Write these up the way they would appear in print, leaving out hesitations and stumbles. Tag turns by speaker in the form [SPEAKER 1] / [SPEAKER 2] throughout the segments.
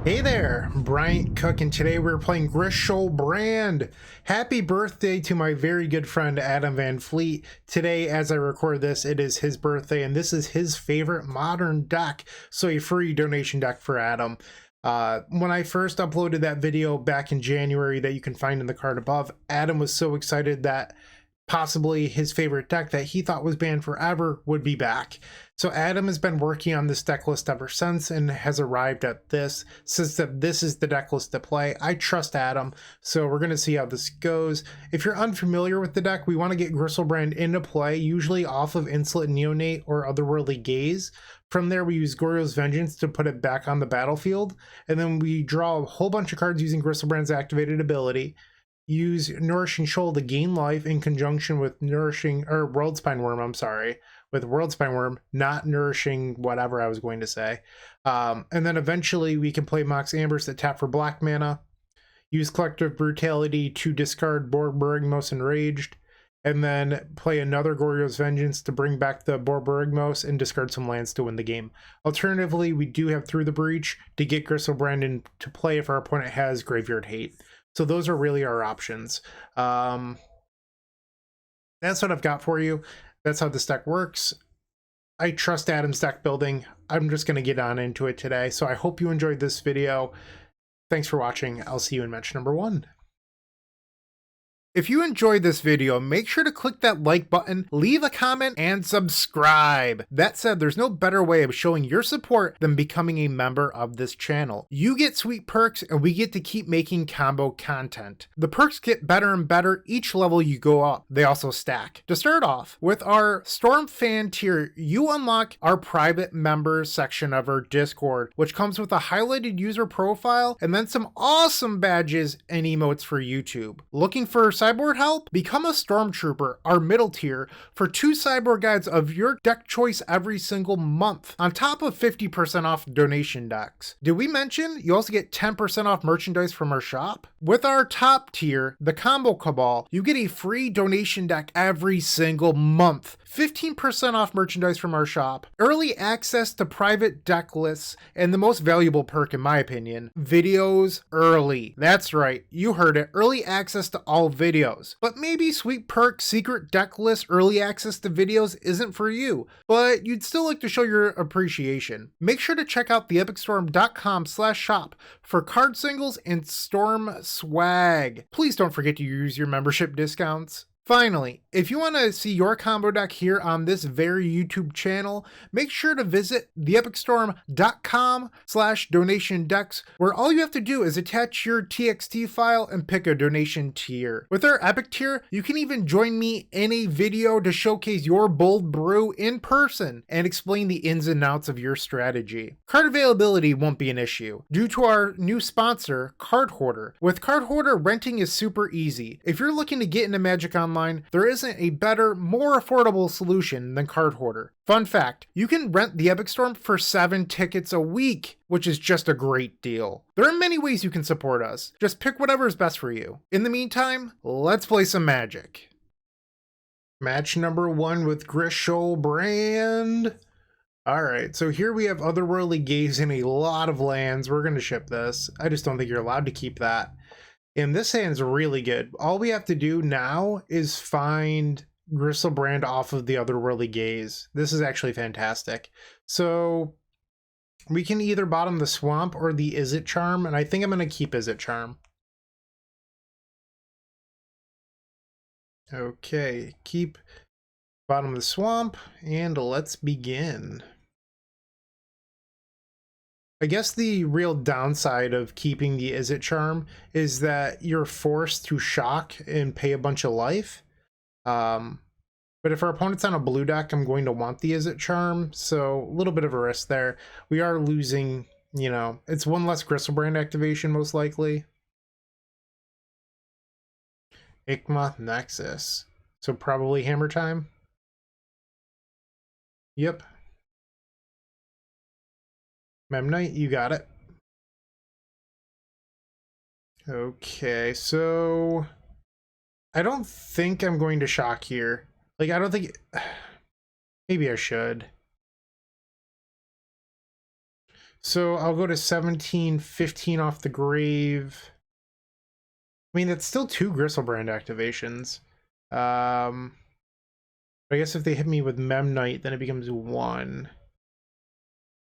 [SPEAKER 1] Hey there, Bryant Cook, and today we're playing GriSHOALbrand. Happy birthday to my very good friend Adam Van Fleet. Today, as I record this, it is his birthday, and this is his favorite modern deck, so a free donation deck for Adam. When I first uploaded that video back in January that you can find in the card above, Adam was so excited that possibly his favorite deck that he thought was banned forever would be back. So Adam has been working on this deck list ever since and has arrived at this, says that this is the deck list to play. I trust Adam, so we're going to see how this goes. If you're unfamiliar with the deck, we want to get Griselbrand into play, usually off of Insolent Neonate or Otherworldly Gaze. From there, we use Goryo's Vengeance to put it back on the battlefield, and then we draw a whole bunch of cards using Griselbrand's activated ability. Use Nourishing Shoal to gain life in conjunction with Worldspine Wurm, with Worldspine Wurm, not Nourishing whatever I was going to say. And then eventually we can play Mox Ambers that tap for black mana, use Collective Brutality to discard Borborygmos Enraged, and then play another Goryo's Vengeance to bring back the Borborygmos and discard some lands to win the game. Alternatively, we do have Through the Breach to get Griselbrand into play if our opponent has Graveyard Hate. So those are really our options. That's what I've got for you. That's how this deck works. I trust Adam's deck building. I'm just going to get on into it today. So I hope you enjoyed this video. Thanks for watching. I'll see you in match number 1. If you enjoyed this video, make sure to click that like button, leave a comment, and subscribe. That said, there's no better way of showing your support than becoming a member of this channel. You get sweet perks, and we get to keep making combo content. The perks get better and better each level you go up. They also stack. To start off, with our Storm Fan tier, you unlock our private members section of our Discord, which comes with a highlighted user profile and then some awesome badges and emotes for YouTube. Looking for sideboard help? Become a Stormtrooper, our middle tier, for 2 sideboard guides of your deck choice every single month, on top of 50% off donation decks. Did we mention you also get 10% off merchandise from our shop? With our top tier, the Combo Cabal, you get a free donation deck every single month, 15% off merchandise from our shop, early access to private deck lists, and the most valuable perk in my opinion, videos early. That's right, you heard it, early access to all videos. But maybe sweet perk, secret deck list, early access to videos isn't for you, but you'd still like to show your appreciation. Make sure to check out theepicstorm.com/shop for card singles and Storm swag. Please don't forget to use your membership discounts. Finally, if you want to see your combo deck here on this very YouTube channel, make sure to visit theepicstorm.com/donation decks, where all you have to do is attach your TXT file and pick a donation tier. With our Epic tier, you can even join me in a video to showcase your bold brew in person and explain the ins and outs of your strategy. Card availability won't be an issue due to our new sponsor, Card Hoarder. With Card Hoarder, renting is super easy. If you're looking to get into Magic Online, there isn't a better, more affordable solution than Card Hoarder. Fun fact, you can rent the Epic Storm for 7 tickets a week, which is just a great deal. There are many ways you can support us. Just pick whatever is best for you. In the meantime, let's play some Magic. Match number 1 with GriSHOALbrand. Alright, so here we have Otherworldly Gaze in a lot of lands. We're going to ship this. I just don't think you're allowed to keep that. And this hand's really good. All we have to do now is find Griselbrand off of the Otherworldly Gaze. This is actually fantastic. So we can either bottom the Swamp or the Izzet Charm, and I think I'm going to keep Izzet Charm. Okay, keep bottom the Swamp, and let's begin. I guess the real downside of keeping the Izzet Charm is that you're forced to shock and pay a bunch of life. But if our opponent's on a blue deck, I'm going to want the Izzet Charm, so a little bit of a risk there. We are losing, you know, it's 1 less Griselbrand activation most likely. Ikma Nexus. So probably Hammertime. Yep. Memnite, you got it. Okay, so I don't think I'm going to shock here. Like, I don't think... Maybe I should. So I'll go to 17, 15 off the grave. I mean, that's still 2 Griselbrand activations. I guess if they hit me with Memnite, then it becomes 1.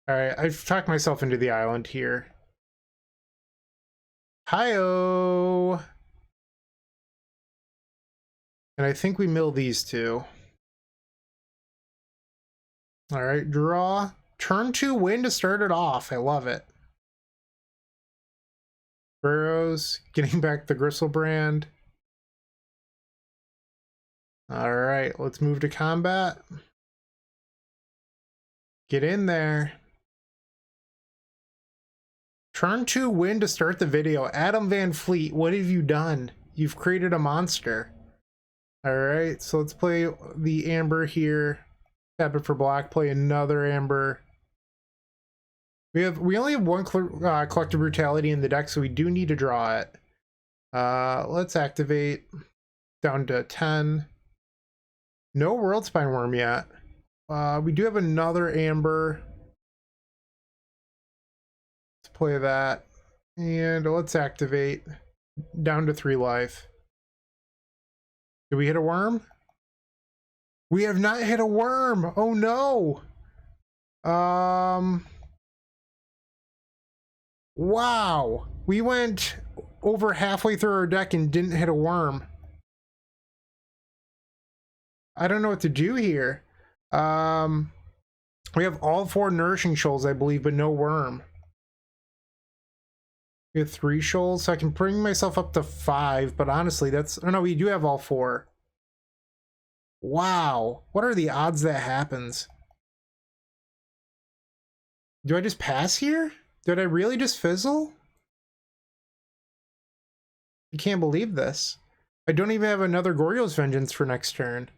[SPEAKER 1] Alright, I've talked myself into the island here. Hi-oh! And I think we mill these 2. Alright, draw. Turn 2 win to start it off. I love it. Burrows, getting back the Griselbrand. Alright, let's move to combat. Get in there. Turn 2 win to start the video. Adam Van Fleet, what have you done? You've created a monster. Alright, so let's play the Amber here. Tap it for black, play another Amber. We only have 1 Collective Brutality in the deck, so we do need to draw it. Let's activate down to 10. No Worldspine Wurm yet. We do have another Amber. Let's play that. And let's activate down to 3 life. Did we hit a worm? We have not hit a worm. Oh no. Wow. We went over halfway through our deck and didn't hit a worm. I don't know what to do here. We have all 4 Nourishing Shoals, I believe, but no worm. We have 3 shoals, so I can bring myself up to 5, but honestly, that's... Oh no, we do have all 4. Wow. What are the odds that happens? Do I just pass here? Did I really just fizzle? I can't believe this. I don't even have another Goryo's Vengeance for next turn.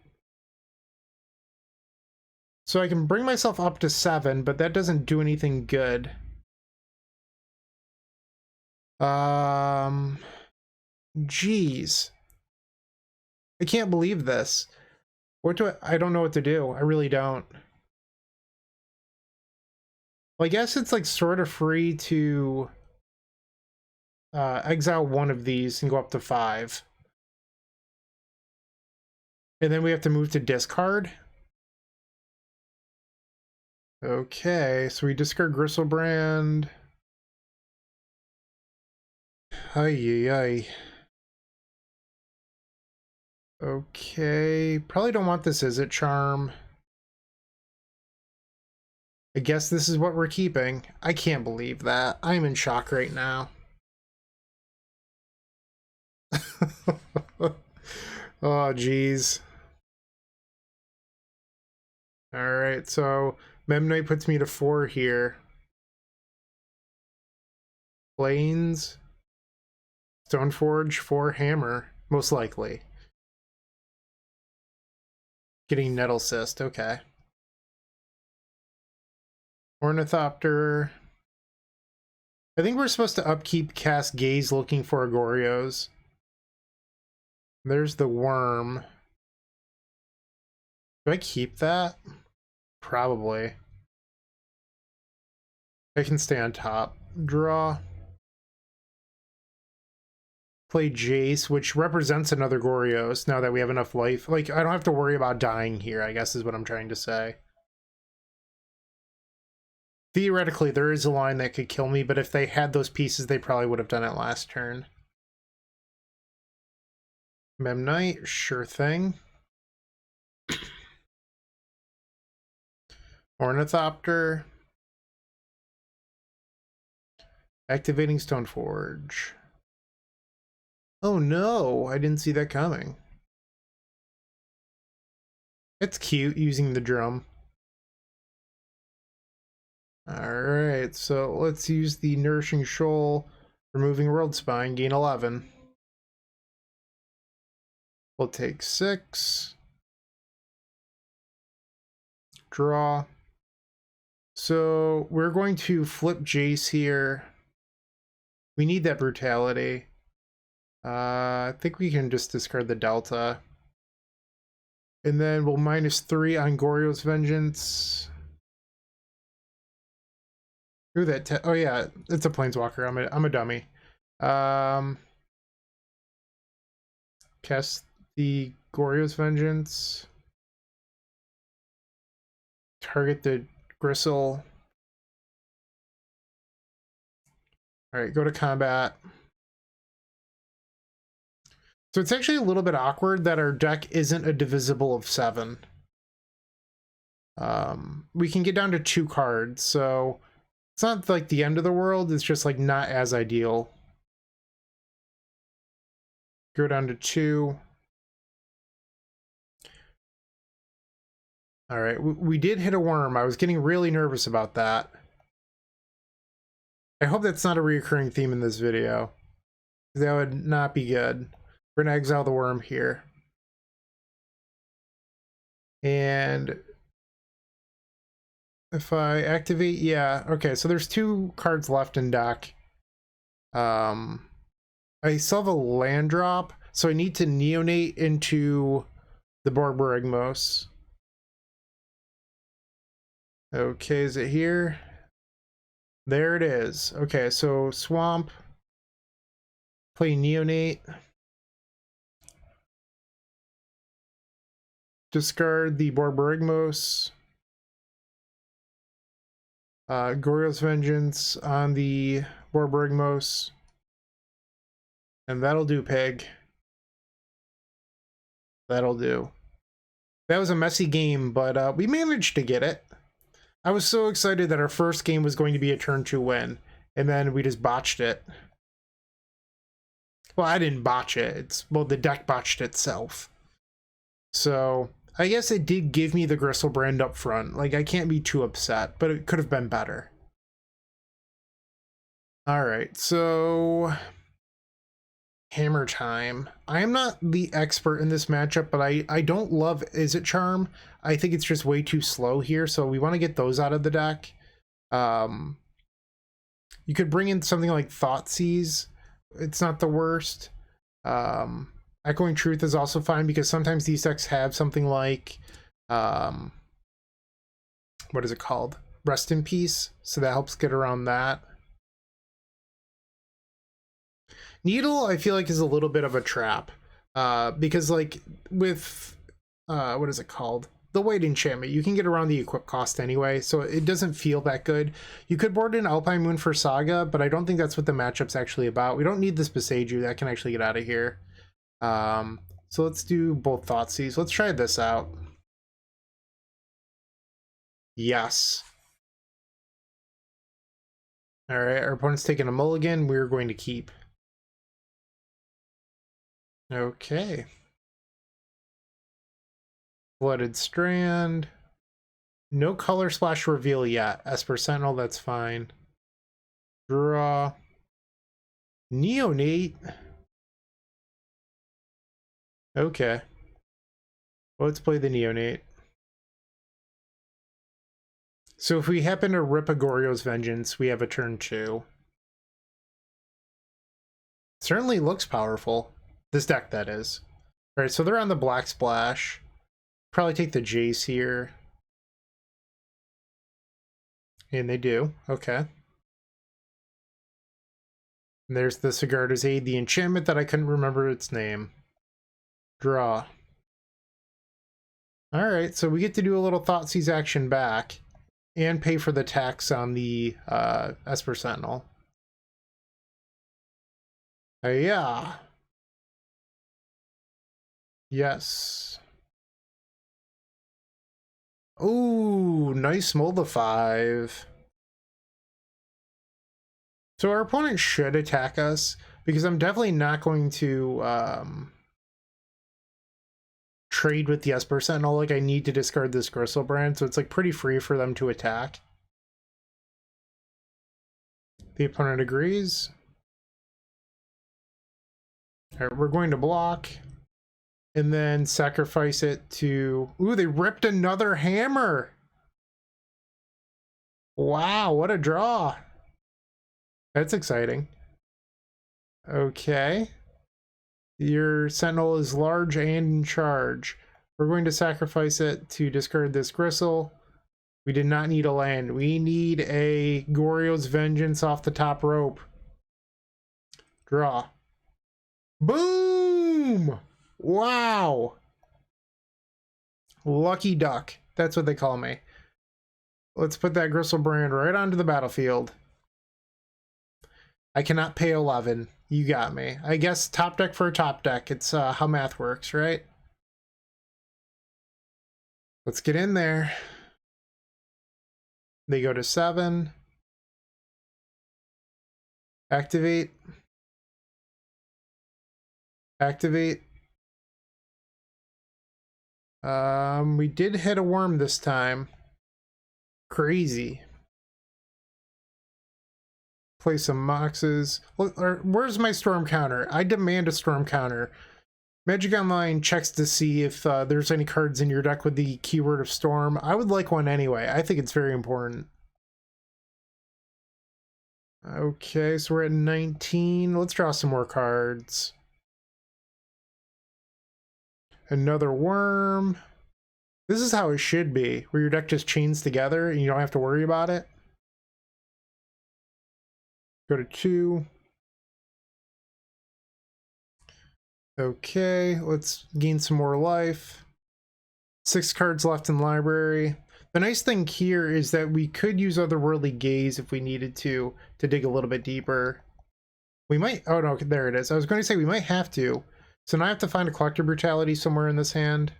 [SPEAKER 1] So I can bring myself up to 7, but that doesn't do anything good. Jeez. I can't believe this. What do I don't know what to do. I really don't. Well, I guess it's like sort of free to exile 1 of these and go up to 5. And then we have to move to discard. Okay, so we discard Griselbrand. Ay. Okay, probably don't want this, is it, Charm? I guess this is what we're keeping. I can't believe that. I'm in shock right now. Oh, geez. Alright, so Memnite puts me to 4 here. Plains. Stoneforge, 4 Hammer, most likely. Getting Nettle Cyst, okay. Ornithopter. I think we're supposed to upkeep cast Gaze looking for a Goryos. There's the worm. Do I keep that? Probably. I can stay on top. Draw. Play Jace, which represents another Goryos now that we have enough life. Like, I don't have to worry about dying here, I guess is what I'm trying to say. Theoretically, there is a line that could kill me, but if they had those pieces, they probably would have done it last turn. Memnite, sure thing. Ornithopter. Activating Stoneforge. Oh no, I didn't see that coming. It's cute using the drum. Alright, so let's use the Nourishing Shoal, removing Worldspine, gain 11. We'll take 6. Draw. So we're going to flip Jace here. We need that Brutality. I think we can just discard the Delta. And then we'll -3 on Goryo's Vengeance. Ooh, that oh yeah, it's a planeswalker. I'm a dummy. Cast the Goryo's Vengeance. Target the Grisel. Alright, go to combat. So it's actually a little bit awkward that our deck isn't a divisible of 7. We can get down to 2 cards, so it's not like the end of the world, it's just like not as ideal. Go down to 2. Alright, we did hit a worm. I was getting really nervous about that. I hope that's not a recurring theme in this video. That would not be good. We're going to exile the worm here. And if I activate, yeah, okay, so there's 2 cards left in deck. I still have a land drop, so I need to neonate into the Borborygmos. Okay, is it here? There it is. Okay, so swamp, play neonate, discard the Borborygmos, Goryo's Vengeance on the Borborygmos, and that'll do, pig. That'll do. That was a messy game, but we managed to get it. I was so excited that our first game was going to be a turn 2 win, and then we just botched it. Well, I didn't botch it. Well, the deck botched itself. So I guess it did give me the Griselbrand up front. Like, I can't be too upset, but it could have been better. Alright, so Hammertime. I am not the expert in this matchup, but I don't love Is It Charm. I think it's just way too slow here, so we want to get those out of the deck. You could bring in something like Thoughtseize. It's not the worst. Echoing Truth is also fine because sometimes these decks have something like what is it called? Rest in Peace, so that helps get around that. Needle, I feel like, is a little bit of a trap because, like, with what is it called? The White Enchantment, you can get around the equip cost anyway, so it doesn't feel that good. You could board an Alpine Moon for Saga, but I don't think that's what the matchup's actually about. We don't need this Beseiju. That can actually get out of here. So let's do both Thoughtseize. Let's try this out. Yes. All right, our opponent's taking a mulligan. We're going to keep. Okay. Blooded Strand. No color splash reveal yet. Esper Sentinel, that's fine. Draw. Neonate. Okay. Well, let's play the Neonate. So if we happen to rip a Goryo's Vengeance, we have a turn 2. Certainly looks powerful. This deck, that is. Alright, so they're on the Black Splash. Probably take the Jace here. And they do. Okay. And there's the Sigarda's Aid, the enchantment that I couldn't remember its name. Draw. Alright, so we get to do a little Thoughtseize action back. And pay for the tax on the Esper Sentinel. Yeah. Yes. Ooh, nice Mold of 5. So our opponent should attack us, because I'm definitely not going to trade with the Esper Sentinel. Like, I need to discard this Griselbrand, so it's like pretty free for them to attack. The opponent agrees. Alright, we're going to block. And then sacrifice it to... Ooh, they ripped another hammer! Wow, what a draw! That's exciting. Okay. Your Sentinel is large and in charge. We're going to sacrifice it to discard this Grisel. We did not need a land. We need a Goryo's Vengeance off the top rope. Draw. Boom! Wow! Lucky duck. That's what they call me. Let's put that Griselbrand right onto the battlefield. I cannot pay 11. You got me. I guess top deck for a top deck. It's how math works, right? Let's get in there. They go to 7. Activate. Activate. We did hit a worm this time. Crazy. Play some Moxes. Where's my storm counter? I demand a storm counter. Magic Online checks to see if there's any cards in your deck with the keyword of storm. I would like one anyway. I think it's very important. Okay, so we're at 19. Let's draw some more cards. Another worm. This is how it should be, where your deck just chains together and you don't have to worry about it. Go to 2. Okay, let's gain some more life. 6 cards left in library. The nice thing here is that we could use Otherworldly Gaze if we needed to dig a little bit deeper. We might, oh no, there it is. I was going to say we might have to. So now I have to find a Collective Brutality somewhere in this hand.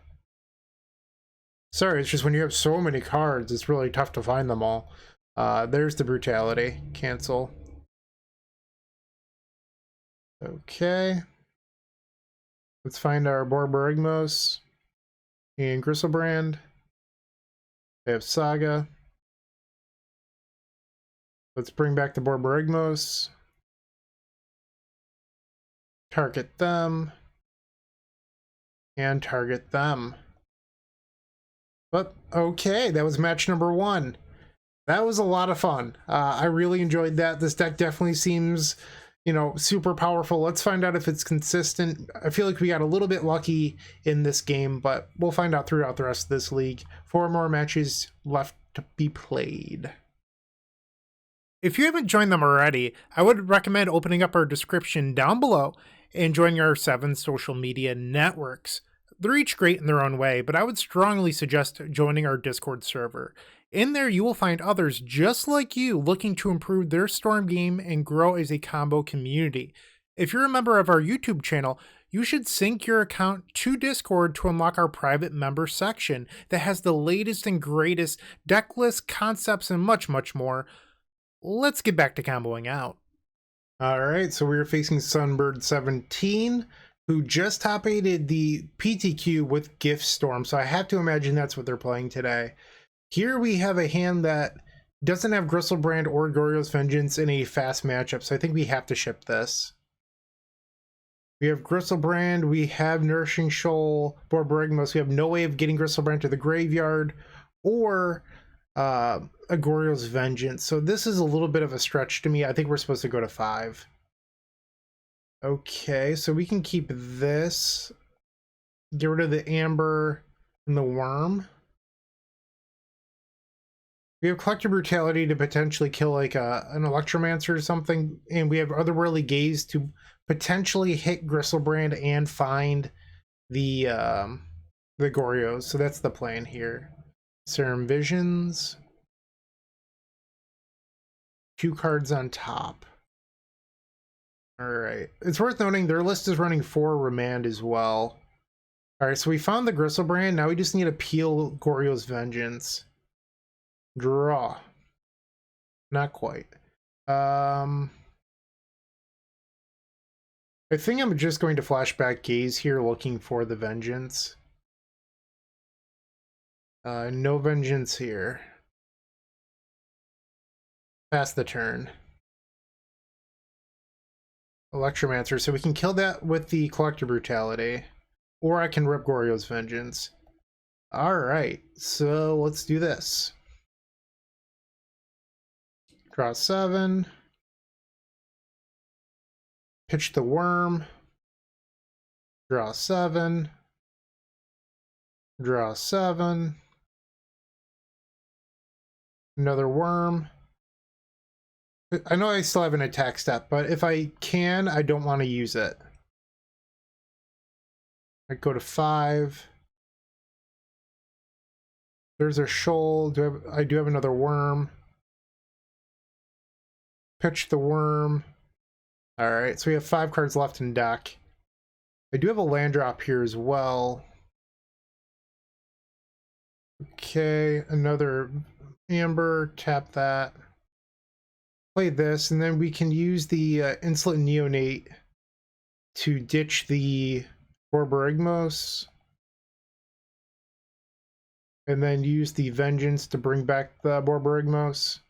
[SPEAKER 1] Sorry, it's just when you have so many cards, it's really tough to find them all. There's the Brutality. Cancel. Okay. Let's find our Borborygmos and Griselbrand. They have Saga. Let's bring back the Borborygmos. Target them. And target them. But okay, that was match number 1. That was a lot of fun. I really enjoyed that. This deck definitely seems, you know, super powerful. Let's find out if it's consistent. I feel like we got a little bit lucky in this game, but we'll find out throughout the rest of this league. 4 more matches left to be played. If you haven't joined them already, I would recommend opening up our description down below and joining our 7 social media networks. They're each great in their own way, but I would strongly suggest joining our Discord server. In there, you will find others just like you looking to improve their Storm game and grow as a combo community. If you're a member of our YouTube channel, you should sync your account to Discord to unlock our private member section that has the latest and greatest deck lists, concepts, and much, much more. Let's get back to comboing out. Alright, so we're facing Sunbird17, who just top-8'd the PTQ with Gift Storm, so I have to imagine that's what they're playing today. Here we have a hand that doesn't have Griselbrand or Goryo's Vengeance in a fast matchup, so I think we have to ship this. We have Griselbrand, we have Nourishing Shoal, Borborygmos. We have no way of getting Griselbrand to the graveyard or a Goryo's Vengeance. So this is a little bit of a stretch to me. I think we're supposed to go to 5. Okay, so we can keep this. Get rid of the Amber and the Worm. We have Collective Brutality to potentially kill like an Electromancer or something, and we have Otherworldly Gaze to potentially hit Griselbrand and find the Goryos. So that's the plan here. Serum Visions. 2 cards on top. Alright. It's worth noting their list is running 4 Remand as well. Alright, so we found the Griselbrand. Now we just need to peel Goryo's Vengeance. Draw. Not quite. I think I'm just going to Flashback Gaze here looking for the Vengeance. No Vengeance here. Pass the turn. Electromancer, so we can kill that with the Collective Brutality. Or I can rip Goryo's Vengeance. Alright, so let's do this. Draw 7. Pitch the Worm. Draw 7. Draw 7. Another worm. I know I still have an attack step, but if I can, I don't want to use it. I go to 5. There's a shoal. I do have another worm. Pitch the worm. Alright, so we have 5 cards left in deck. I do have a land drop here as well. Okay, another Amber, tap that. Play this, and then we can use the Insolent Neonate to ditch the Borborygmos. And then use the Vengeance to bring back the Borborygmos.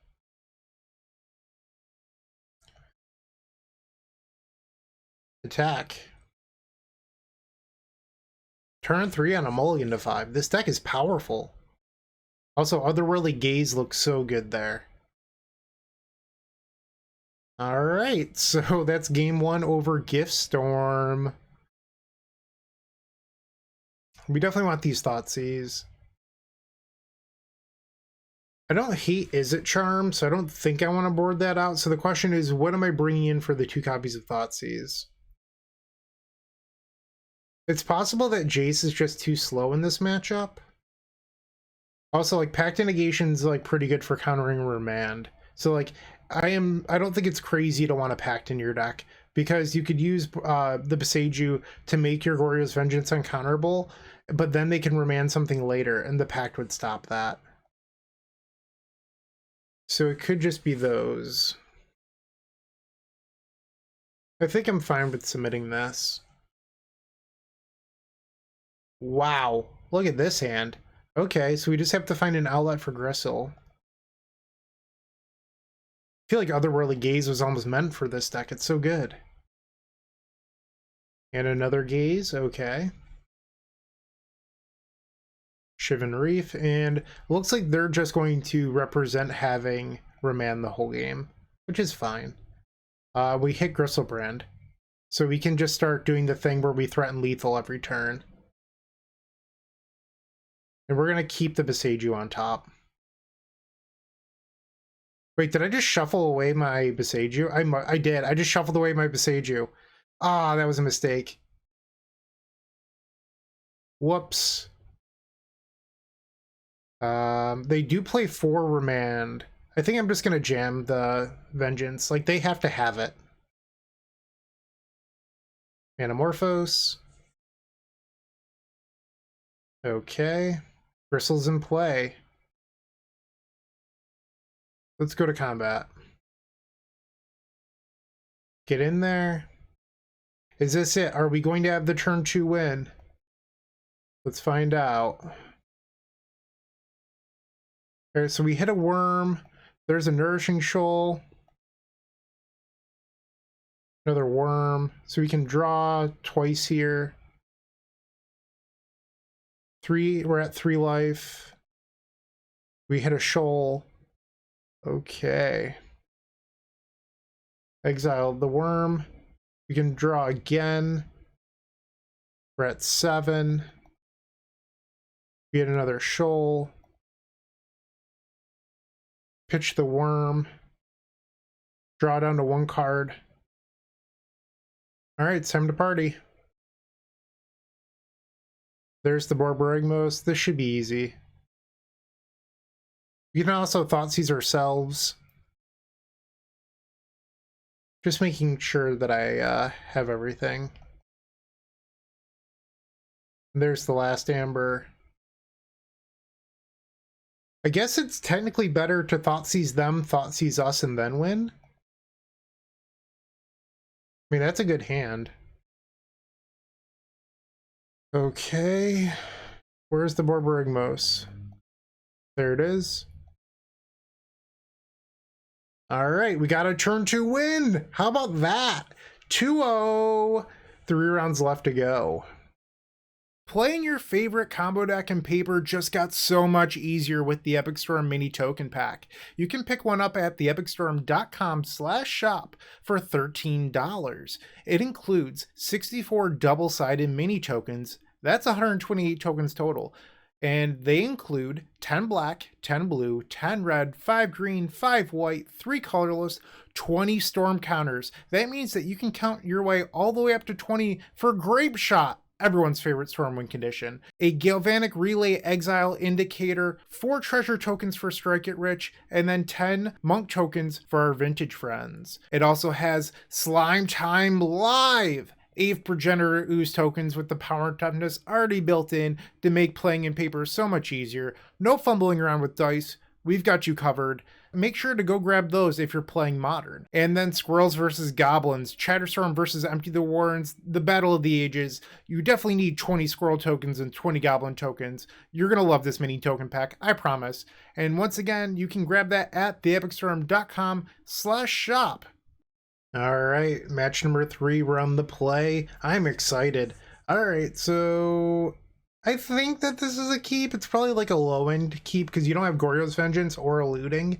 [SPEAKER 1] Attack. Turn 3 on a mulligan to 5. This deck is powerful. Also, Otherworldly Gaze looks so good there. Alright, so that's game 1 over Gift Storm. We definitely want these Thoughtseize. I don't hate Izzet Charm, so I don't think I want to board that out. So the question is, what am I bringing in for the 2 copies of Thoughtseize? It's possible that Jace is just too slow in this matchup. Also, like, Pact Negation's like pretty good for countering Remand. So like, I don't think it's crazy to want a Pact in your deck, because you could use the Boseiju to make your Goryo's Vengeance uncounterable, but then they can Remand something later, and the Pact would stop that. So it could just be those. I think I'm fine with submitting this. Wow, look at this hand. Okay, so we just have to find an outlet for Grisel. I feel like Otherworldly Gaze was almost meant for this deck. It's so good. And another Gaze, okay. Shivan Reef, and looks like they're just going to represent having Remand the whole game, which is fine. We hit Griselbrand, so we can just start doing the thing where we threaten lethal every turn. And we're going to keep the Boseiju on top. Wait, did I just shuffle away my Boseiju? I did. I just shuffled away my Boseiju. Ah, that was a mistake. Whoops. They do play 4 Remand. I think I'm just going to jam the Vengeance. Like, they have to have it. Anamorphose. Okay. Grisel's in play. Let's go to combat. Get in there. Is this it? Are we going to have the turn 2 win? Let's find out. Alright, so we hit a worm. There's a Nourishing Shoal. Another worm. So we can draw twice here. 3, we're at 3 life. We hit a shoal. Okay. Exile the worm. We can draw again. We're at 7. We hit another shoal. Pitch the worm. Draw down to 1 card. Alright, it's time to party. There's the Borborygmos. This should be easy. We can also Thoughtseize ourselves. Just making sure that I have everything. And there's the last Amber. I guess it's technically better to Thoughtseize them, Thoughtseize us, and then win. I mean, that's a good hand. Okay. Where's the Borborygmos? There it is. Alright, we got a turn 2 win! How about that? 2-0! 3 rounds left to go. Playing your favorite combo deck in Paper just got so much easier with the Epic Storm Mini Token Pack. You can pick one up at theepicstorm.com/shop for $13. It includes 64 double-sided mini tokens. That's 128 tokens total. And they include 10 black, 10 blue, 10 red, 5 green, 5 white, 3 colorless, 20 storm counters. That means that you can count your way all the way up to 20 for Grape Shot, everyone's favorite Stormwind condition, a Galvanic Relay Exile Indicator, 4 treasure tokens for Strike It Rich, and then 10 monk tokens for our vintage friends. It also has Slime Time Live, 8th Progenitor Ooze tokens with the power and toughness already built in to make playing in paper so much easier. No fumbling around with dice, we've got you covered. Make sure to go grab those if you're playing Modern. And then Squirrels versus Goblins, Chatterstorm versus Empty the Warrens, the Battle of the Ages. You definitely need 20 Squirrel tokens and 20 Goblin tokens. You're going to love this mini token pack, I promise. And once again, you can grab that at theepicstorm.com/shop. All right, match number 3, we're on the play. I'm excited. All right, so I think that this is a keep. It's probably like a low-end keep because you don't have Goryo's Vengeance or Eluding,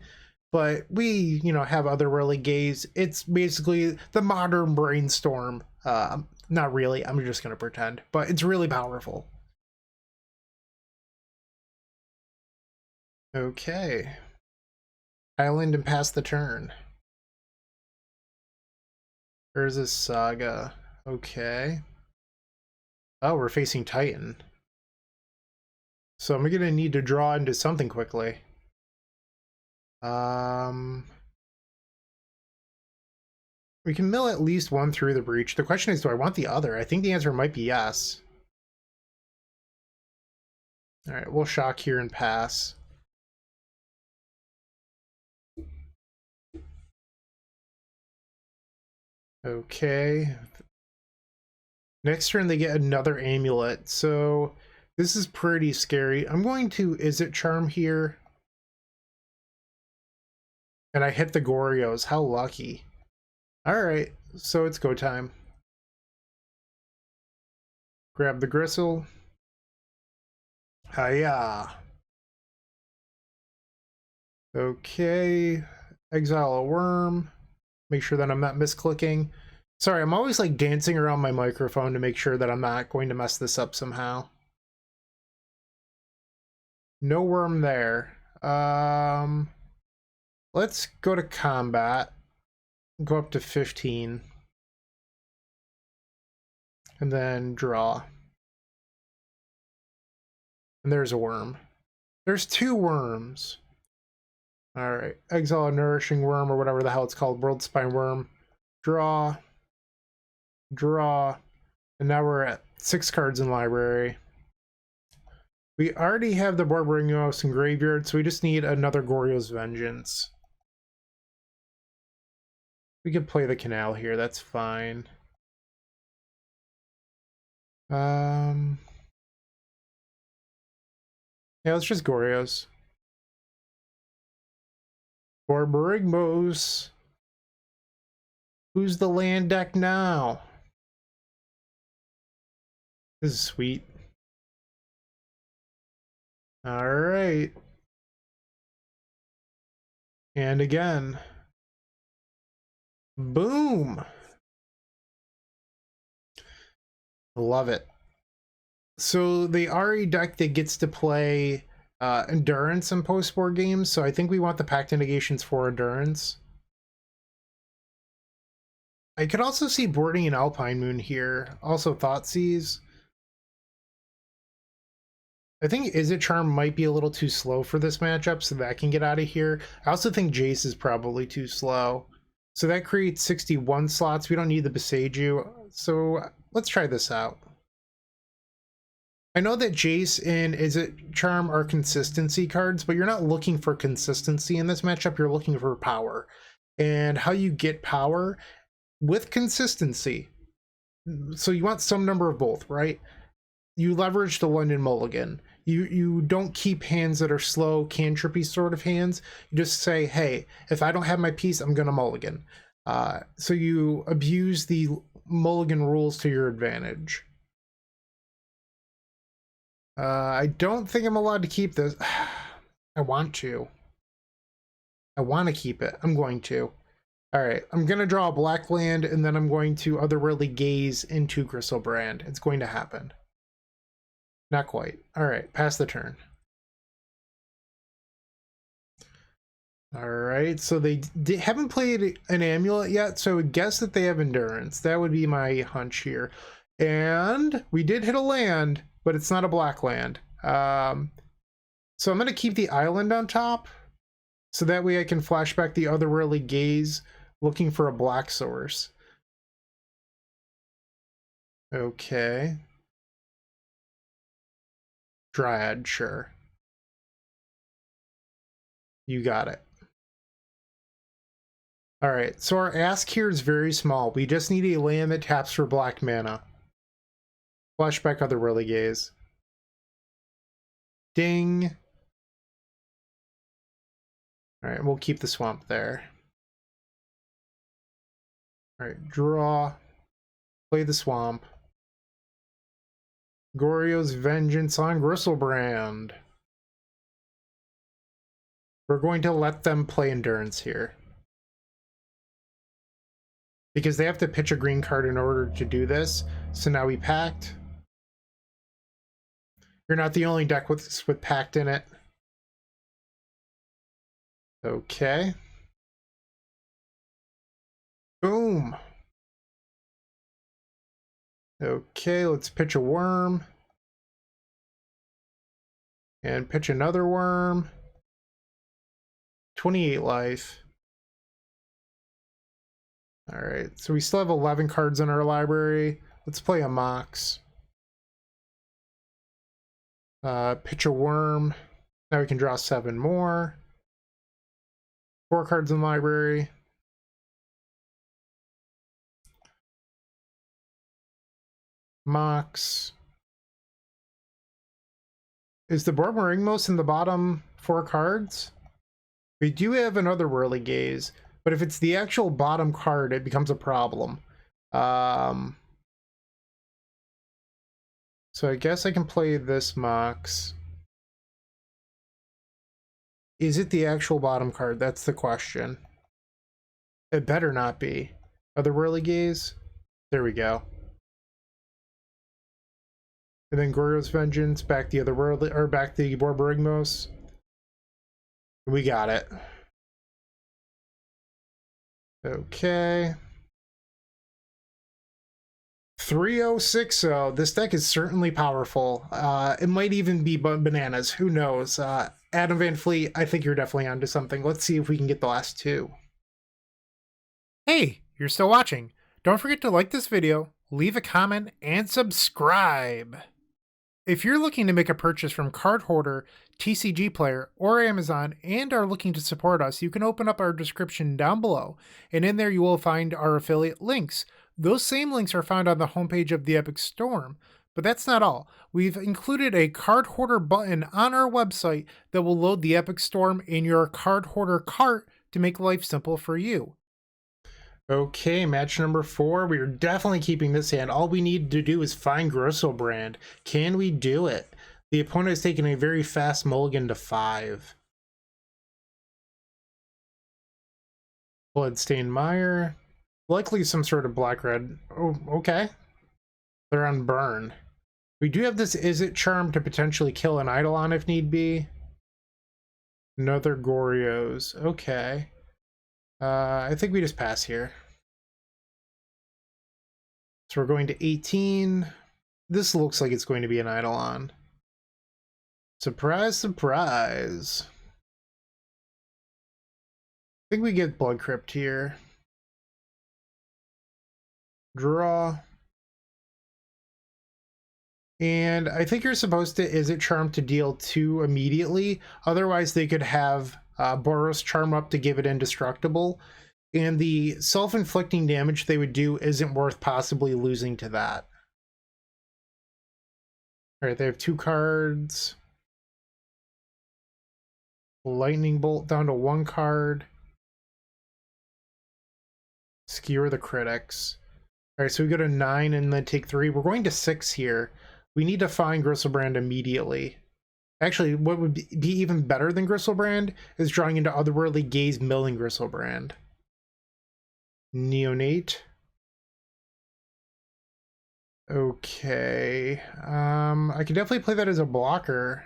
[SPEAKER 1] but we, have Otherworldly Gaze. It's basically the modern brainstorm. Not really, I'm just going to pretend, but it's really powerful. Okay. Island and pass the turn. There's a Saga. Okay. Oh, we're facing Titan. So I'm gonna need to draw into something quickly. We can mill at least one through the breach. The question is, do I want the other? I think the answer might be yes. All right, we'll shock here and pass. Okay. Next turn they get another Amulet, so this is pretty scary. I'm going to Izzet Charm here. And I hit the Goryos. How lucky. Alright, so it's go time. Grab the Gristle. Hiya. Okay. Exile a Worm. Make sure that I'm not misclicking. Sorry, I'm always like dancing around my microphone to make sure that I'm not going to mess this up somehow. No worm there. Let's go to combat. Go up to 15. And then draw. And there's a worm. There's 2 worms. Alright, exile a Nourishing Wurm or whatever the hell it's called, Worldspine Wurm. Draw. Draw. And now we're at 6 cards in library. We already have the Borborygmos in graveyard, so we just need another Goryo's Vengeance. We could play the Canal here, that's fine. Yeah, let's just Goryo's. Borborygmos. Who's the land deck now? This is sweet. Alright. And again. Boom! Love it. So the RE deck that gets to play Endurance in post-board games, so I think we want the Pact Negations for Endurance. I could also see boarding an Alpine Moon here. Also Thoughtseize. I think Izzet Charm might be a little too slow for this matchup, so that can get out of here. I also think Jace is probably too slow. So that creates 61 slots. We don't need the Beseiju. So let's try this out. I know that Jace and Izzet Charm are consistency cards, but you're not looking for consistency in this matchup. You're looking for power. And how you get power with consistency. So you want some number of both, right? You leverage the London Mulligan. You don't keep hands that are slow, cantrippy sort of hands. You just say, hey, if I don't have my piece, I'm gonna mulligan. So you abuse the mulligan rules to your advantage. I don't think I'm allowed to keep this. I want to. I want to keep it. I'm going to. All right, I'm gonna draw a black land, and then I'm going to Otherworldly Gaze into Griselbrand. It's going to happen. Not quite. All right, pass the turn. All right, so they haven't played an Amulet yet, so I would guess that they have Endurance. That would be my hunch here. And we did hit a land, but it's not a black land. So I'm going to keep the island on top, so that way I can flash back the Otherworldly Gaze, looking for a black source. Okay. Dryad, sure. You got it. All right, so our ask here is very small. We just need a land that taps for black mana. Flashback Otherworldly Gaze. Ding. All right, we'll keep the swamp there. All right, draw. Play the swamp. Goryo's Vengeance on Griselbrand. We're going to let them play Endurance here, because they have to pitch a green card in order to do this. So now we packed. You're not the only deck with packed in it. Okay. Boom. Okay, let's pitch a worm. And pitch another worm. 28 life. All right, so we still have 11 cards in our library. Let's play a Mox. Pitch a worm. Now we can draw 7 more. 4 cards in the library. Mox. Is the Borborygmos in the bottom 4 cards? We do have another Otherworldly Gaze, but if it's the actual bottom card, it becomes a problem. So I guess I can play this Mox. Is it the actual bottom card? That's the question. It better not be. Otherworldly Gaze. There we go. And then Goryo's Vengeance, back the Otherworldly, or back the Borborygmos. We got it. Okay. 3060. This deck is certainly powerful. It might even be bananas. Who knows? Adam Van Fleet, I think you're definitely onto something. Let's see if we can get the last 2. Hey, you're still watching. Don't forget to like this video, leave a comment, and subscribe. If you're looking to make a purchase from Card Hoarder, TCG Player, or Amazon, and are looking to support us, you can open up our description down below, and in there you will find our affiliate links. Those same links are found on the homepage of the Epic Storm, but that's not all. We've included a Card Hoarder button on our website that will load the Epic Storm in your Card Hoarder cart to make life simple for you. Okay, match number 4. We are definitely keeping this hand. All we need to do is find Griselbrand. Can we do it? The opponent has taken a very fast mulligan to 5. Bloodstained Mire. Likely some sort of black-red. Oh, okay. They're on burn. We do have this Is It Charm to potentially kill an Eidolon if need be. Another Goryo's. Okay. I think we just pass here. So we're going to 18. This looks like it's going to be an Eidolon. Surprise, surprise. I think we get Blood Crypt here. Draw. And I think you're supposed to Is It Charm to deal 2 immediately. Otherwise, they could have Boros Charm up to give it indestructible. And the self-inflicting damage they would do isn't worth possibly losing to that. Alright, they have 2 cards. Lightning Bolt down to 1 card. Skewer the Critics. Alright, so we go to 9 and then take 3. We're going to 6 here. We need to find Griselbrand immediately. Actually, what would be even better than Griselbrand is drawing into Otherworldly Gaze, milling Griselbrand. Neonate. Okay. I could definitely play that as a blocker.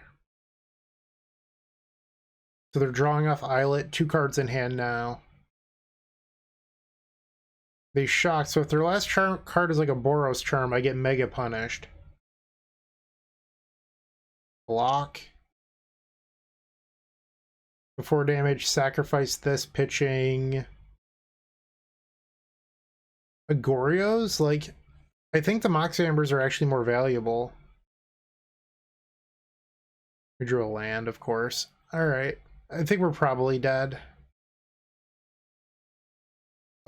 [SPEAKER 1] So they're drawing off Islet, 2 cards in hand now. They shock, so if their last card is like a Boros Charm, I get mega punished. Block. Before damage, sacrifice this, pitching a Goryos? Like, I think the Mox Ambers are actually more valuable. We drew a land, of course. Alright. I think we're probably dead.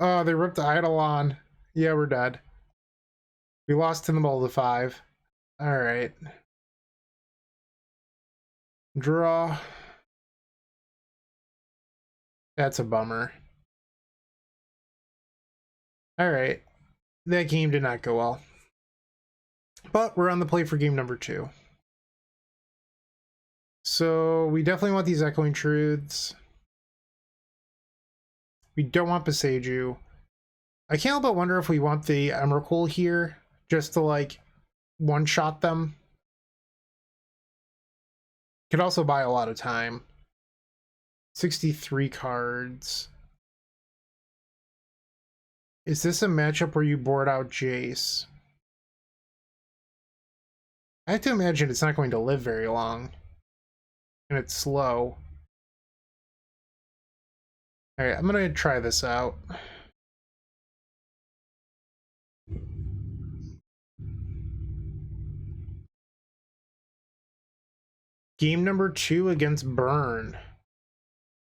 [SPEAKER 1] Oh, they ripped the Eidolon. Yeah, we're dead. We lost in the middle of the 5. Alright. Draw. That's a bummer. Alright. That game did not go well. But we're on the play for game number 2. So we definitely want these Echoing Truths. We don't want Beseiju. I can't help but wonder if we want the Emrakul here, just to like one-shot them. Could also buy a lot of time. 63 cards. Is this a matchup where you board out Jace? I have to imagine it's not going to live very long. And it's slow. Alright, I'm gonna try this out. Game number 2 against Burn.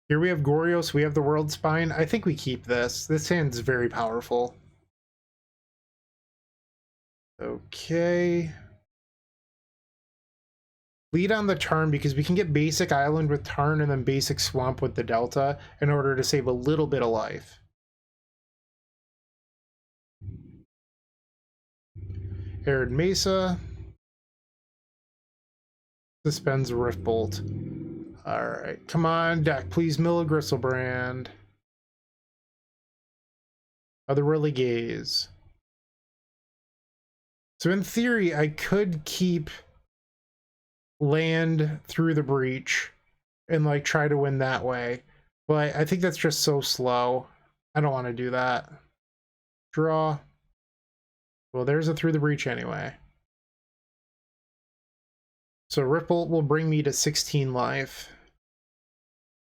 [SPEAKER 1] Here we have Goryo, we have the Worldspine. I think we keep this. This hand's very powerful. Okay. Lead on the turn because we can get basic island with turn and then basic swamp with the delta in order to save a little bit of life. Arid Mesa. Suspends Riftbolt. Alright, come on, deck. Please mill a Griselbrand. Otherworldly Gaze. So in theory, I could keep land through the breach and like try to win that way, but I think that's just so slow. I don't want to do that. Draw. Well, there's a through the breach anyway. So Riftbolt will bring me to 16 life.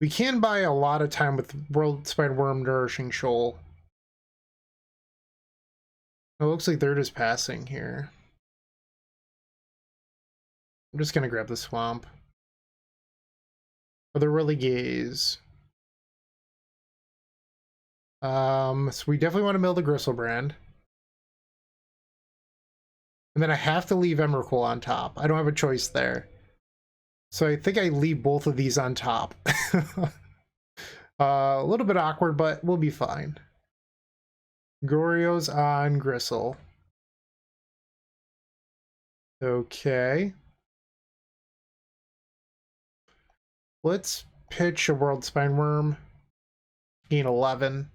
[SPEAKER 1] We can buy a lot of time with Worldspine Wurm, Nourishing Shoal. It looks like they're just passing here. I'm just gonna grab the swamp. Otherworldly Gaze. So we definitely want to mill the Griselbrand. And then I have to leave Emrakul on top. I don't have a choice there. So I think I leave both of these on top. A little bit awkward, but we'll be fine. Goryo's on Grisel. Okay. Let's pitch a Worldspine Wurm. Gain 11.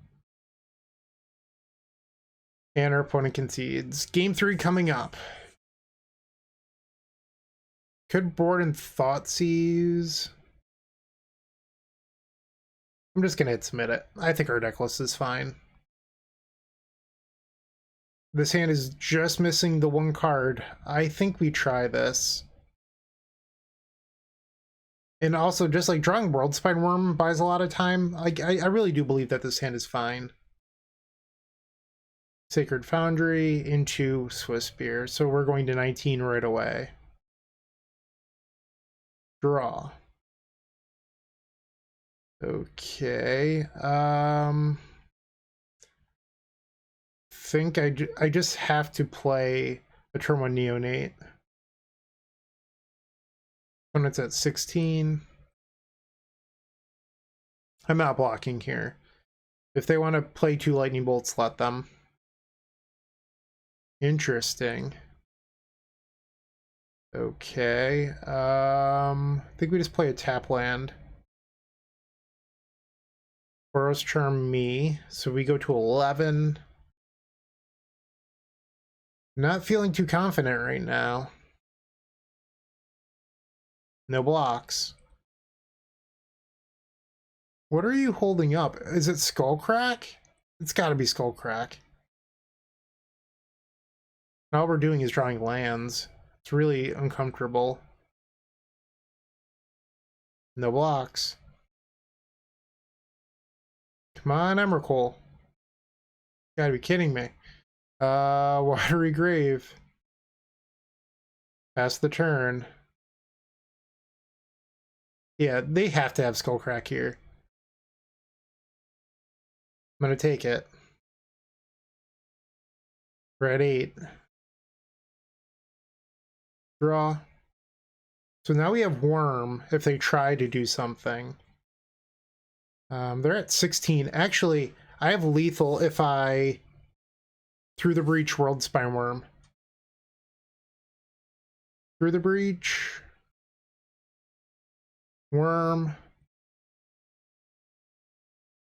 [SPEAKER 1] And our opponent concedes. Game 3 coming up. Could board in Thoughtseize. I'm just gonna hit submit it. I think our deck list is fine. This hand is just missing the 1 card. I think we try this. And also, just like drawing Worldspine Wurm buys a lot of time. I really do believe that this hand is fine. Sacred Foundry into Swiss Beer. So we're going to 19 right away. Draw. Okay. Think I just have to play a turn 1 Neonate. When it's at 16. I'm not blocking here. If they want to play 2 lightning bolts, let them. Interesting. Okay. I think we just play a tap land. Boros Charm me. So we go to 11. Not feeling too confident right now. No blocks. What are you holding up? Is it Skullcrack? It's got to be Skullcrack. All we're doing is drawing lands. It's really uncomfortable. No blocks. Come on, Emrakul. Gotta be kidding me. Watery Grave. Pass the turn. Yeah, they have to have Skullcrack here. I'm gonna take it. We're at 8. Draw. So now we have Worm if they try to do something. They're at 16. Actually, I have lethal if I through the breach Worldspine Wurm. Through the breach. Worm.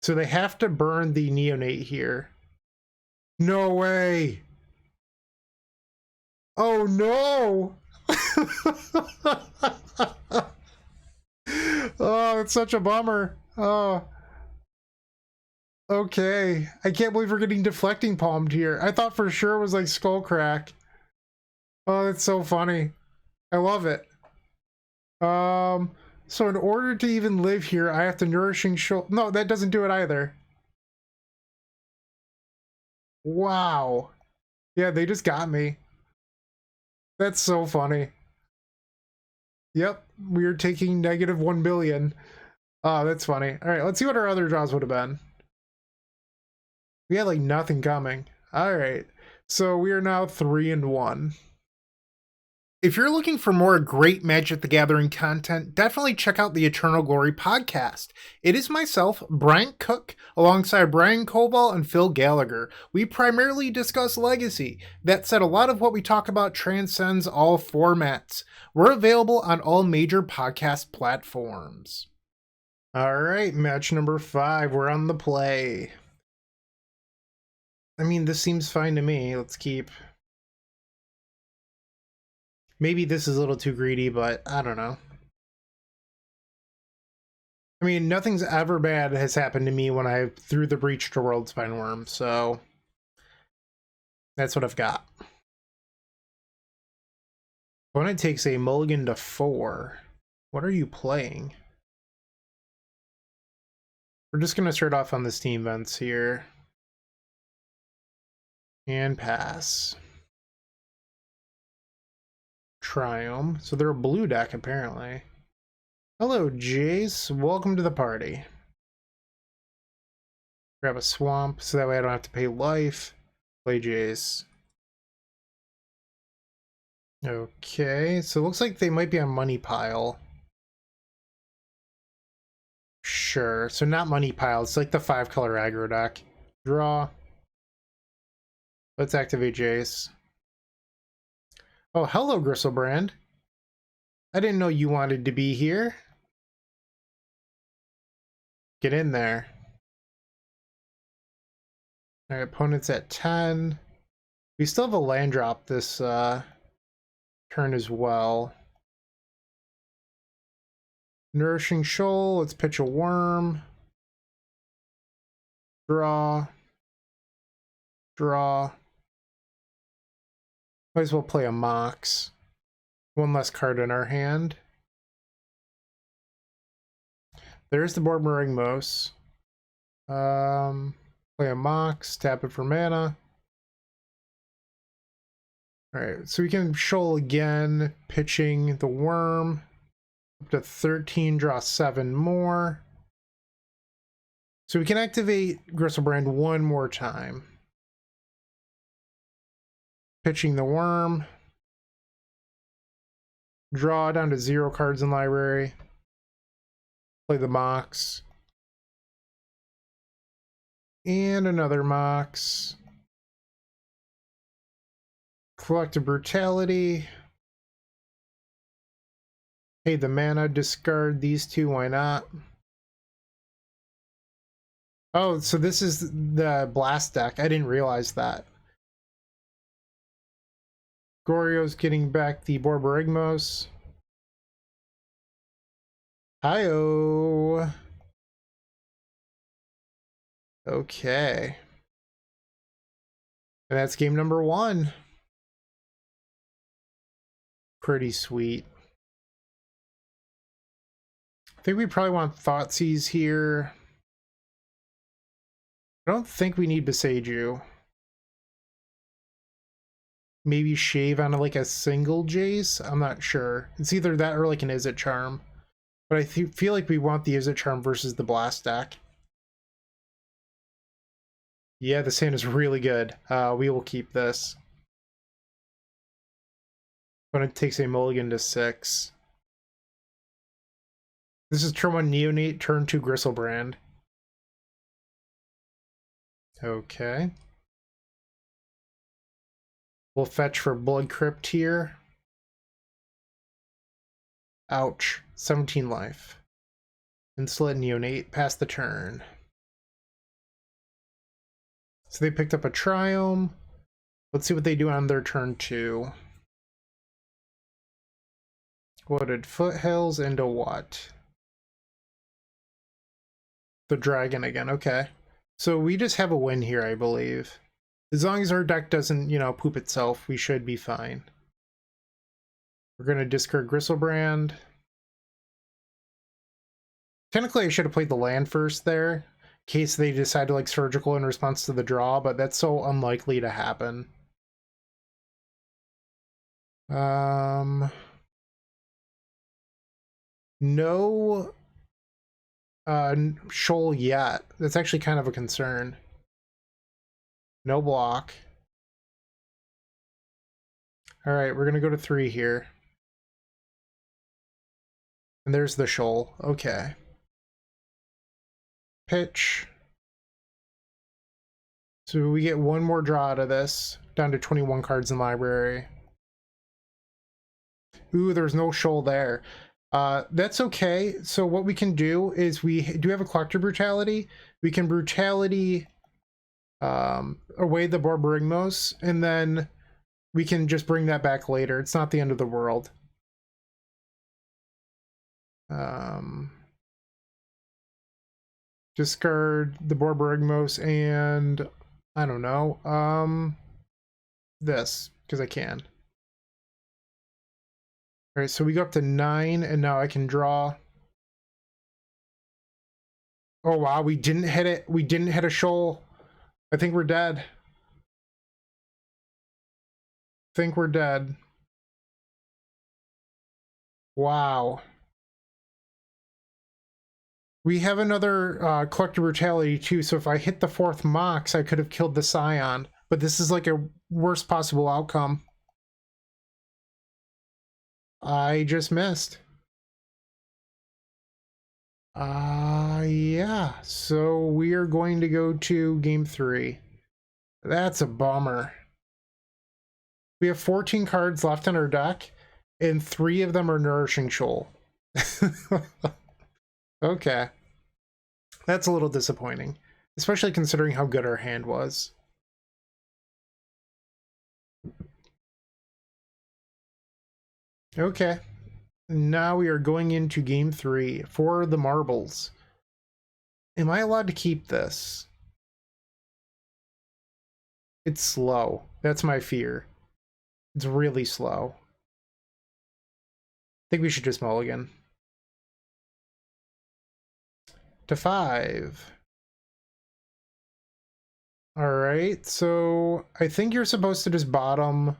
[SPEAKER 1] So they have to burn the Neonate here. No way! Oh no! Oh, it's such a bummer. Oh. Okay. I can't believe we're getting deflecting palmed here. I thought for sure it was like Skullcrack. Oh, that's so funny. I love it. So in order to even live here, I have to Nourishing Shoal. No, that doesn't do it either. Wow. Yeah, they just got me. That's so funny. Yep, we are taking negative 1 billion. Oh, that's funny. All right, let's see what our other draws would have been. We had like nothing coming. All right, so we are now 3-1. If you're looking for more great Magic the Gathering content, definitely check out the Eternal Glory podcast. It is myself, Bryant Cook, alongside Brian Koval and Phil Gallagher. We primarily discuss Legacy. That said, a lot of what we talk about transcends all formats. We're available on all major podcast platforms. All right, match number 5. We're on the play. I mean, this seems fine to me. Let's keep... Maybe this is a little too greedy, but I don't know. I mean, nothing's ever bad has happened to me when I threw the breach to Worldspine Wurm, so that's what I've got. Opponent takes a mulligan to 4. What are you playing? We're just going to start off on the Steam vents here. And pass. Triumph. So they're a blue deck, apparently. Hello, Jace. Welcome to the party. Grab a swamp, so that way I don't have to pay life. Play Jace. Okay, so it looks like they might be on Money Pile. Sure, so not Money Pile. It's like the 5-color aggro deck. Draw. Let's activate Jace. Oh, hello, Griselbrand. I didn't know you wanted to be here. Get in there. Our opponent's at 10. We still have a land drop this turn as well. Nourishing Shoal. Let's pitch a worm. Draw. Draw. Might as well play a Mox. One less card in our hand. There's the Borborygmos. Play a Mox, tap it for mana. Alright, so we can Shoal again, pitching the worm. Up to 13, draw 7 more. So we can activate Griselbrand one more time. Pitching the worm. Draw down to 0 cards in library. Play the Mox. And another Mox. Collective Brutality. Pay the mana, discard these 2, why not? Oh, so this is the blast deck. I didn't realize that. Goryo's getting back the Borborygmos. Hi-oh. Okay. And that's game number 1. Pretty sweet. I think we probably want Thoughtseize here. I don't think we need Beseiju. Maybe shave on like a single Jace? I'm not sure. It's either that or like an Izzet Charm. But I feel like we want the Izzet Charm versus the Blast deck. Yeah, this hand is really good. We will keep this. But it takes a mulligan to 6. This is turn 1 Neonate, turn 2 Griselbrand. Okay. We'll fetch for Blood Crypt here. Ouch. 17 life. Insolent Neonate, pass the turn. So they picked up a Triome. Let's see what they do on their turn 2. Wooded Foothills into what? The dragon again, okay. So we just have a win here, I believe. As long as our deck doesn't, you know, poop itself, we should be fine. We're going to discard Griselbrand. Technically, I should have played the land first there, in case they decide to like surgical in response to the draw, but that's so unlikely to happen. No shoal yet. That's actually kind of a concern. No block. All right, we're gonna go to 3 here. And there's the shoal. Okay. Pitch. So we get one more draw out of this, down to 21 cards in library. Ooh, there's no shoal there. That's okay. So what we can do is we do have a Collective Brutality. We can Brutality away the Borborygmos, and then we can just bring that back later. It's not the end of the world. Discard the Borborygmos and I don't know, this, because I can. All right, so we go up to 9, and now I can draw. Oh wow, we didn't hit it. We didn't hit a shoal. I think we're dead. I think we're dead. Wow. We have another Collective Brutality too, so if I hit the 4th Mox, I could have killed the Scion. But this is like a worst possible outcome. I just missed. Yeah, so we are going to go to game 3. That's a bummer. We have 14 cards left in our deck, and 3 of them are Nourishing Shoal. Okay. That's a little disappointing, especially considering how good our hand was. Okay. Now we are going into game 3 for the marbles. Am I allowed to keep this? It's slow. That's my fear. It's really slow. I think we should just mulligan. To 5. Alright, so I think you're supposed to just bottom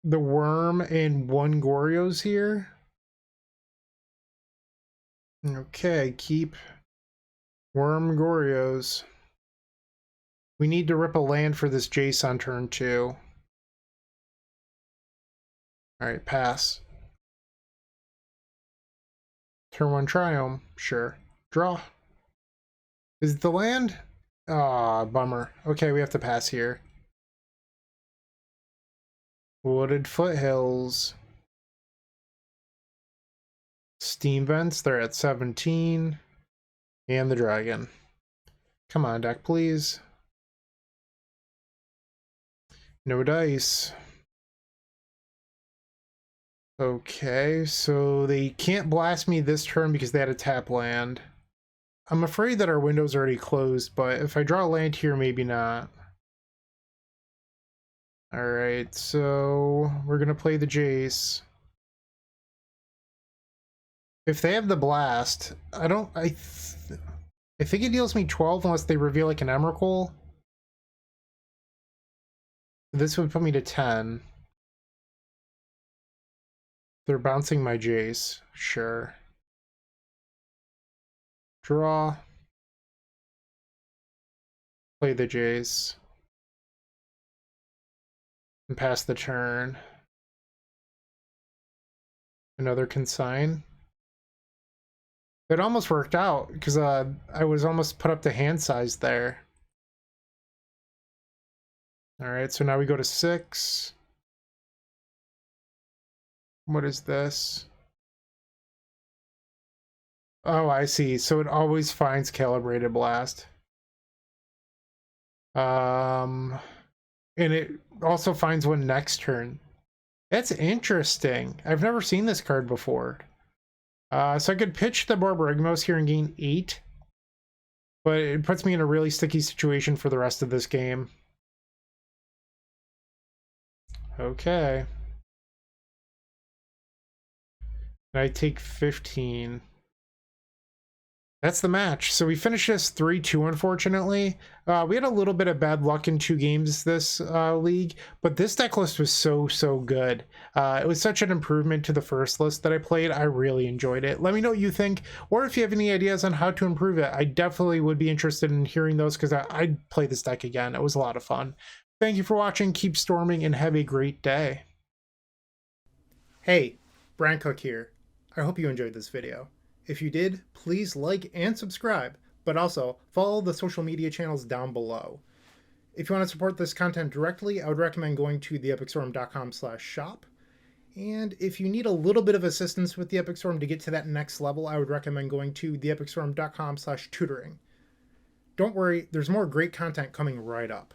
[SPEAKER 1] the Wurm and 1 Goryo's here. Okay, keep Wurm Goryo's. We need to rip a land for this Jace on turn 2. Alright, pass. Turn 1 Triome, sure. Draw. Is it the land? Ah, bummer. Okay, we have to pass here. Wooded Foothills. Steam Vents, they're at 17. And the dragon. Come on, deck, please. No dice. Okay, so they can't blast me this turn because they had a tap land. I'm afraid that our window's already closed, but if I draw a land here, maybe not. Alright, so we're gonna play the Jace. If they have the blast, I think it deals me 12 unless they reveal like an Emrakul. This would put me to 10. They're bouncing my Jace. Sure. Draw. Play the Jace. And pass the turn. Another consign. It almost worked out because I was almost put up to hand size there. Alright, so now we go to 6. What is this? Oh, I see. So it always finds Calibrated Blast. And it also finds one next turn. That's interesting. I've never seen this card before. So I could pitch the Borborygmos here and gain 8. But it puts me in a really sticky situation for the rest of this game. Okay. I take 15. That's the match. So we finished this 3-2, unfortunately. We had a little bit of bad luck in 2 games this league, but this deck list was so good. It was such an improvement to the first list that I played. I really enjoyed it. Let me know what you think, or if you have any ideas on how to improve it. I definitely would be interested in hearing those because I'd play this deck again. It was a lot of fun. Thank you for watching. Keep storming and have a great day. Hey, Bryant Cook here. I hope you enjoyed this video. If you did, please like and subscribe, but also follow the social media channels down below. If you want to support this content directly, I would recommend going to theepicstorm.com/shop. And if you need a little bit of assistance with the Epic Storm to get to that next level, I would recommend going to theepicstorm.com/tutoring. Don't worry, there's more great content coming right up.